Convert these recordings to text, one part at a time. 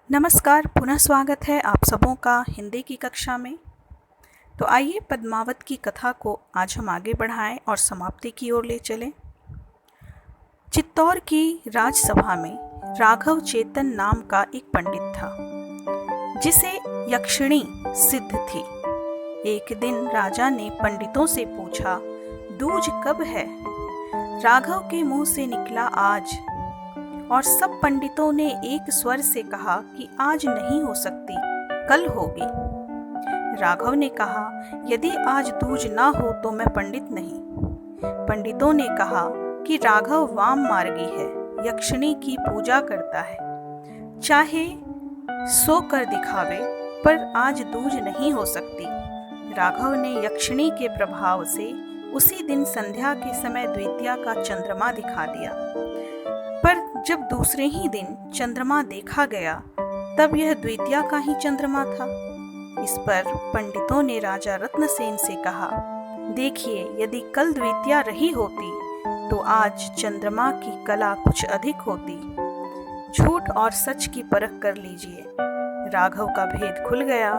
नमस्कार, पुनः स्वागत है आप सबों का हिंदी की कक्षा में। तो आइए पद्मावत की कथा को आज हम आगे बढ़ाएं और समाप्ति की ओर ले चलें। चित्तौड़ की राजसभा में राघव चेतन नाम का एक पंडित था जिसे यक्षिणी सिद्ध थी। एक दिन राजा ने पंडितों से पूछा, दूज कब है? राघव के मुंह से निकला आज, और सब पंडितों ने एक स्वर से कहा कि आज नहीं हो सकती, कल होगी। राघव ने कहा, यदि आज दूज ना हो तो मैं पंडित नहीं। पंडितों ने कहा कि राघव वाम मार्गी है, यक्षिणी की पूजा करता है, चाहे सो कर दिखावे, पर आज दूज नहीं हो सकती। राघव ने यक्षिणी के प्रभाव से उसी दिन संध्या के समय द्वितीया का चंद्रमा दिखा दिया, पर जब दूसरे ही दिन चंद्रमा देखा गया तब यह द्वितीया का ही चंद्रमा था। इस पर पंडितों ने राजा रत्नसेन से कहा, देखिए, यदि कल द्वितीया रही होती तो आज चंद्रमा की कला कुछ अधिक होती। झूठ और सच की परख कर लीजिए। राघव का भेद खुल गया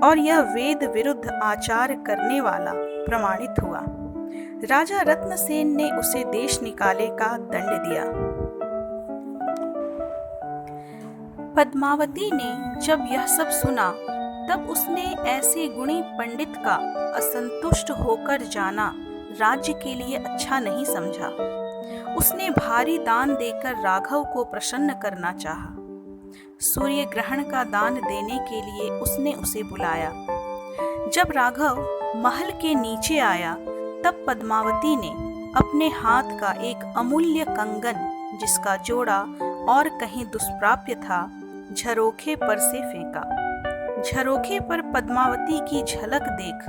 और यह वेद विरुद्ध आचार करने वाला प्रमाणित हुआ। राजा रत्नसेन ने उसे देश निकाले का दंड दिया। पद्मावती ने जब यह सब सुना तब उसने ऐसे गुणी पंडित का असंतुष्ट होकर जाना राज्य के लिए अच्छा नहीं समझा। उसने भारी दान देकर राघव को प्रसन्न करना चाहा। सूर्य ग्रहण का दान देने के लिए उसने उसे बुलाया। जब राघव महल के नीचे आया तब पद्मावती ने अपने हाथ का एक अमूल्य कंगन, जिसका जोड़ा और कहीं दुष्प्राप्य था, झरोखे पर से फेंका। झरोखे पर पद्मावती की झलक देख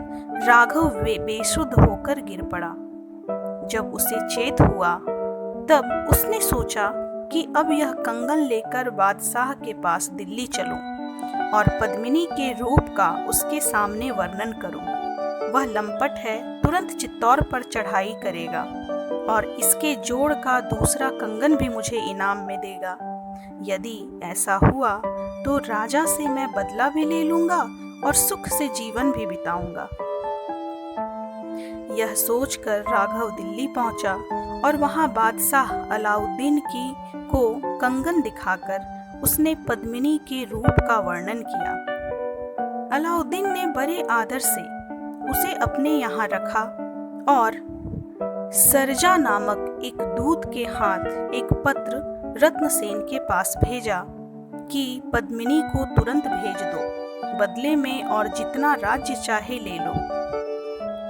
राघव बेसुध होकर गिर पड़ा। जब उसे चेत हुआ तब उसने सोचा कि अब यह कंगन लेकर बादशाह के पास दिल्ली चलूं और पद्मिनी के रूप का उसके सामने वर्णन करूं। वह लंपट है, तुरंत चित्तौड़ पर चढ़ाई करेगा और इसके जोड़ का दूसरा कंगन भी मुझे इनाम में देगा। यदि ऐसा हुआ तो राजा से मैं बदला भी ले लूंगा और सुख से जीवन भी बिताऊंगा। यह सोचकर राघव दिल्ली पहुंचा और वहां बादशाह अलाउद्दीन को कंगन दिखाकर उसने पद्मिनी के रूप का वर्णन किया। अलाउद्दीन ने बड़े आदर से उसे अपने यहाँ रखा और सरजा नामक एक दूत के हाथ एक पत्र रत्नसेन के पास भेजा कि पद्मिनी को तुरंत भेज दो, बदले में और जितना राज्य चाहे ले लो।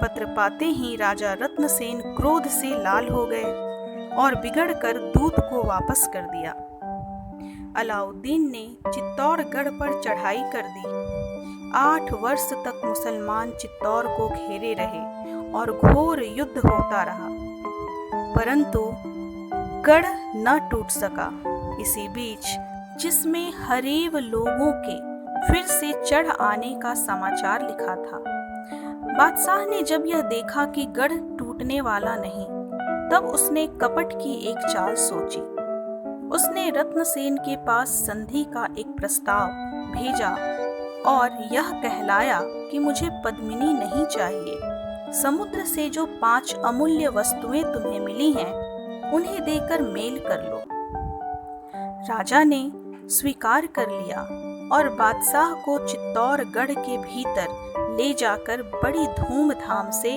पत्र पाते ही राजा रत्नसेन क्रोध से लाल हो गए और बिगड़कर दूत को वापस कर दिया। अलाउद्दीन ने चित्तौड़गढ़ पर चढ़ाई कर दी। 8 वर्ष तक मुसलमान चित्तौड़ को घेरे रहे और घोर युद्ध होता रहा, परंतु गढ़ न टूट सका। इसी बीच जिसमें हरेव लोगों के फिर से चढ़ आने का समाचार लिखा था। बादशाह ने जब यह देखा कि गढ़ टूटने वाला नहीं, तब उसने कपट की एक चाल सोची। उसने रत्नसेन के पास संधि का एक प्रस्ताव भेजा और यह कहलाया कि मुझे पद्मिनी नहीं चाहिए। समुद्र से जो 5 अमूल्य वस्तुएं तुम्हें मिली हैं, उन्हें देकर मेल कर लो। राजा ने स्वीकार कर लिया और बादशाह को चित्तौड़गढ़ के भीतर ले जाकर बड़ी धूमधाम से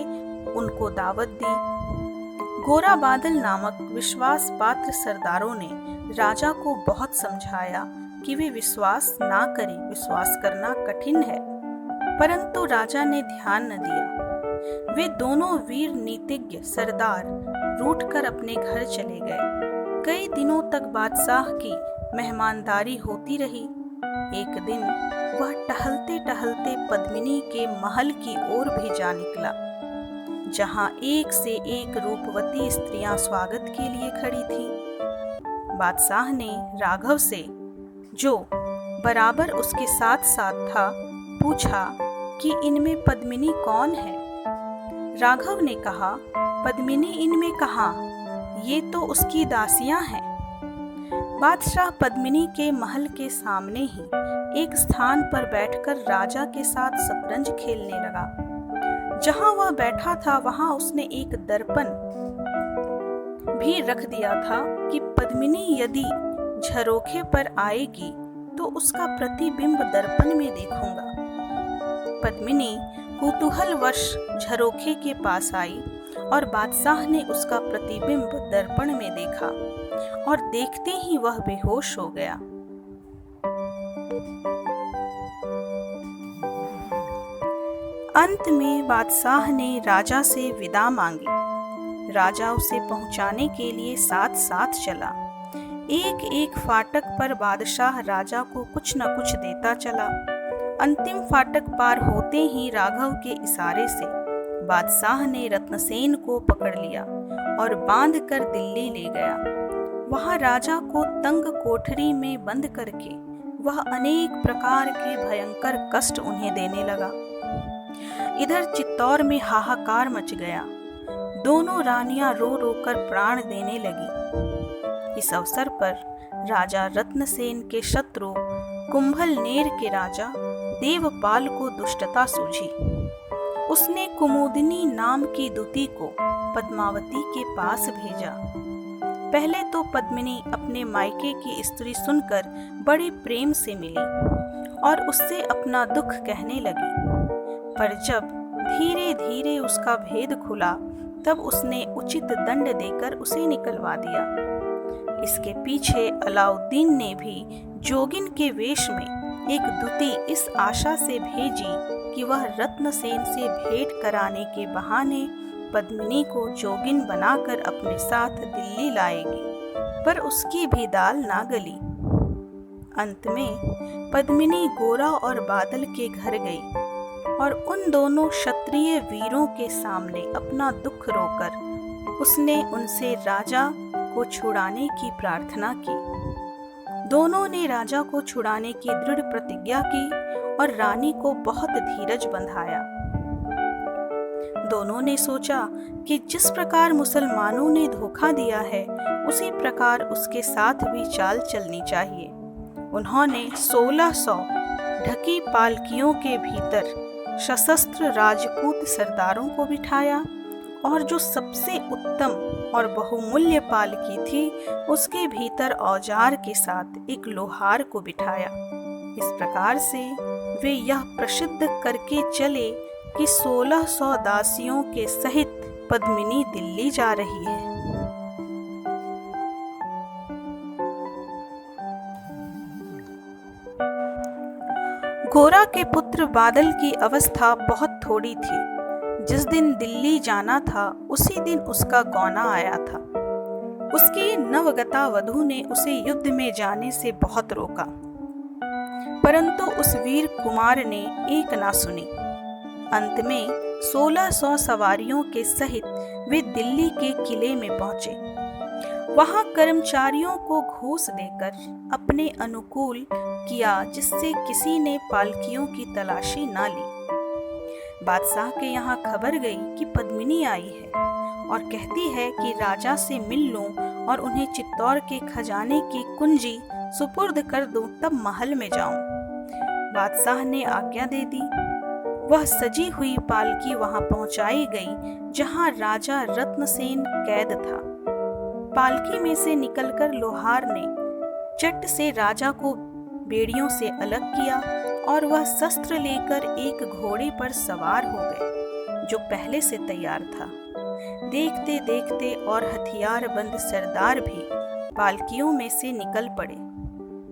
उनको दावत दी। गोरा बादल नामक विश्वास पात्र सरदारों ने राजा को बहुत समझाया कि वे विश्वास ना करें, विश्वास करना कठिन है, परंतु राजा ने ध्यान न दिया। वे दोनों वीर नीतिज्ञ सरदार रूठकर अपने घर चले गए। कई दिनों तक बादशाह की मेहमानदारी होती रही। एक दिन वह टहलते टहलते पद्मिनी के महल की ओर भी जा निकला, जहां एक से एक रूपवती स्त्रियां स्वागत के लिए खड़ी थी। बादशाह ने राघव से, जो बराबर उसके साथ साथ था, पूछा कि इनमें पद्मिनी कौन है? राघव ने कहा, पद्मिनी इनमें कहाँ, ये तो उसकी दासियां हैं। बादशाह पद्मिनी के महल के सामने ही एक स्थान पर बैठकर राजा के साथ शतरंज खेलने लगा। जहां वह बैठा था वहां उसने एक दर्पण भी रख दिया था कि पद्मिनी यदि झरोखे पर आएगी तो उसका प्रतिबिंब दर्पण में देखूंगा। पद्मिनी कुतूहलवश झरोखे के पास आई और बादशाह ने उसका प्रतिबिंब दर्पण में देखा और देखते ही वह बेहोश हो गया। अंत में बादशाह ने राजा से विदा मांगी। राजा उसे पहुंचाने के लिए साथ साथ चला। एक एक फाटक पर बादशाह राजा को कुछ न कुछ देता चला। अंतिम फाटक पार होते ही राघव के इशारे से बादशाह ने रत्नसेन को पकड़ लिया और बांध कर दिल्ली ले गया। वहां राजा को तंग कोठरी में बंद करके वह अनेक प्रकार के भयंकर कष्ट उन्हें देने लगा। इधर चित्तौर में हाहाकार मच गया। दोनों रानियां रो रो कर प्राण देने लगी। इस अवसर पर राजा रत्नसेन के शत्रु कुंभलनेर के राजा देवपाल को दुष्टता सूझी। उसने कुमुदिनी नाम की दूती को पद्मावती के पास भेजा। पहले तो पद्मिनी अपने मायके की स्त्री सुनकर बड़े प्रेम से मिली और उससे अपना दुख कहने लगी, पर जब धीरे धीरे उसका भेद खुला तब उसने उचित दंड देकर उसे निकलवा दिया। इसके पीछे अलाउद्दीन ने भी जोगिन के वेश में एक दूती इस आशा से भेजी कि वह रत्नसेन से भेंट कराने के बहाने पद्मिनी को जोगिन बनाकर अपने साथ दिल्ली लाएगी, पर उसकी भी दाल ना गली। अंत में पद्मिनी गोरा और बादल के घर गई और उन दोनों क्षत्रिय वीरों के सामने अपना दुख रोकर उसने उनसे राजा को छुड़ाने की प्रार्थना की। दोनों ने राजा को छुड़ाने की दृढ़ प्रतिज्ञा की और रानी को बहुत धीरज बंधाया। दोनों ने सोचा कि जिस प्रकार मुसलमानों ने धोखा दिया है उसी प्रकार उसके साथ भी चाल चलनी चाहिए। उन्होंने 1600 ढकी पालकियों के भीतर सशस्त्र राजपूत सरदारों को बिठाया और जो सबसे उत्तम और बहुमूल्य पालकी थी उसके भीतर औजार के साथ एक लोहार को बिठाया। इस प्रकार से वे यह प्रसिद्ध करके चले कि 1600 दासियों के सहित पद्मिनी दिल्ली जा रही है। गोरा के पुत्र बादल की अवस्था बहुत थोड़ी थी। जिस दिन दिल्ली जाना था उसी दिन उसका गौना आया था। उसकी नवगता वधू ने उसे युद्ध में जाने से बहुत रोका, परंतु उस वीर कुमार ने एक ना सुनी। अंत में 1600 सवारियों के सहित वे दिल्ली के किले में पहुंचे। वहां कर्मचारियों को घूस देकर अपने अनुकूल किया जिससे किसी ने पालकियों की तलाशी ना ली। बादशाह के यहाँ खबर गई कि पद्मिनी आई है और कहती है कि राजा से मिल लूं और उन्हें चित्तौर के खजाने की कुंजी सुपुर्द कर दूं, तब महल में जाऊं। बादशाह ने आज्ञा दे दी। वह सजी हुई पालकी वहां पहुंचाई गई जहां राजा रत्नसेन कैद था। पालकी में से निकलकर लोहार ने चट से राजा को बेड़ियों से अलग किया और वह शस्त्र लेकर एक घोड़े पर सवार हो गए जो पहले से तैयार था। देखते देखते और हथियार बंद सरदार भी पालकियों में से निकल पड़े।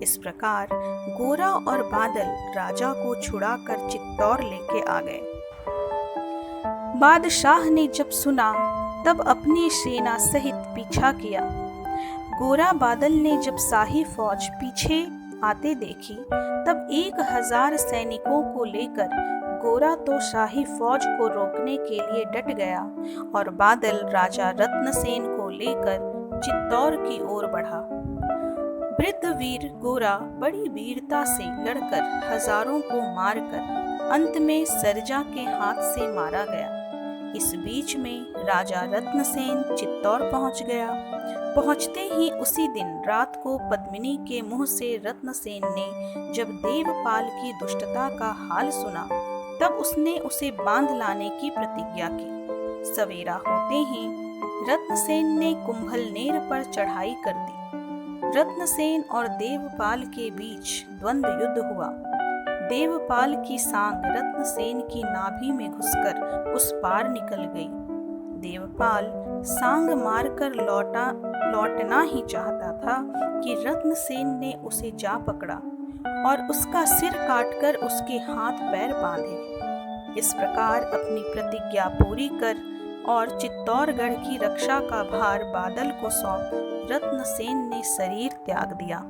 इस प्रकार गोरा और बादल राजा को छुड़ाकर चित्तौर लेके आ गए। बादशाह ने जब सुना तब अपनी सेना सहित पीछा किया। गोरा बादल ने जब शाही फौज पीछे आते देखी तब 1000 सैनिकों को लेकर गोरा तो शाही फौज को रोकने के लिए डट गया और बादल राजा रत्नसेन को लेकर चित्तौर की ओर बढ़ा। वृद्ध वीर गोरा बड़ी वीरता से लड़कर हजारों को मारकर अंत में सरजा के हाथ से मारा गया। इस बीच में राजा रत्नसेन चित्तौर पहुंच गया। पहुंचते ही उसी दिन रात को पद्मिनी के मुंह से रत्नसेन ने जब देवपाल की दुष्टता का हाल सुना, तब उसने उसे बांध लाने की प्रतिज्ञा की। सवेरा होते ही रत्नसेन ने कुंभलनेर पर चढ़ाई कर दी। रत्नसेन और देवपाल के बीच द्वंद्व युद्ध हुआ। देवपाल की सांग रत्नसेन की नाभि में घुसकर उस पार निकल गई। देवपाल सांग मारकर लौटना ही चाहता था कि रत्नसेन ने उसे जा पकड़ा और उसका सिर काटकर उसके हाथ पैर बांधे। इस प्रकार अपनी प्रतिज्ञा पूरी कर और चित्तौड़गढ़ की रक्षा का भार बादल को सौंप रत्नसेन ने शरीर त्याग दिया।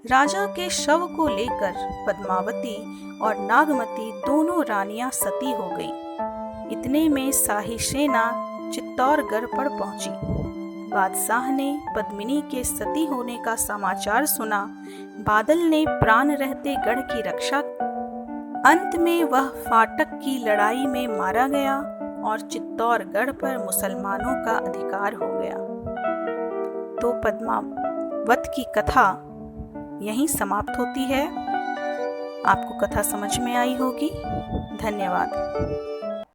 राजा के शव को लेकर पद्मावती और नागमती दोनों रानियां सती हो गईं। इतने में शाही सेना चित्तौड़गढ़ पर पहुंची। बादशाह ने पद्मिनी के सती होने का समाचार सुना। बादल ने प्राण रहते गढ़ की रक्षा। अंत में वह फाटक की लड़ाई में मारा गया और चित्तौड़गढ़ पर मुसलमानों का अधिकार हो गया। तो पद्मावत की कथा यहीं समाप्त होती है। आपको कथा समझ में आई होगी। धन्यवाद।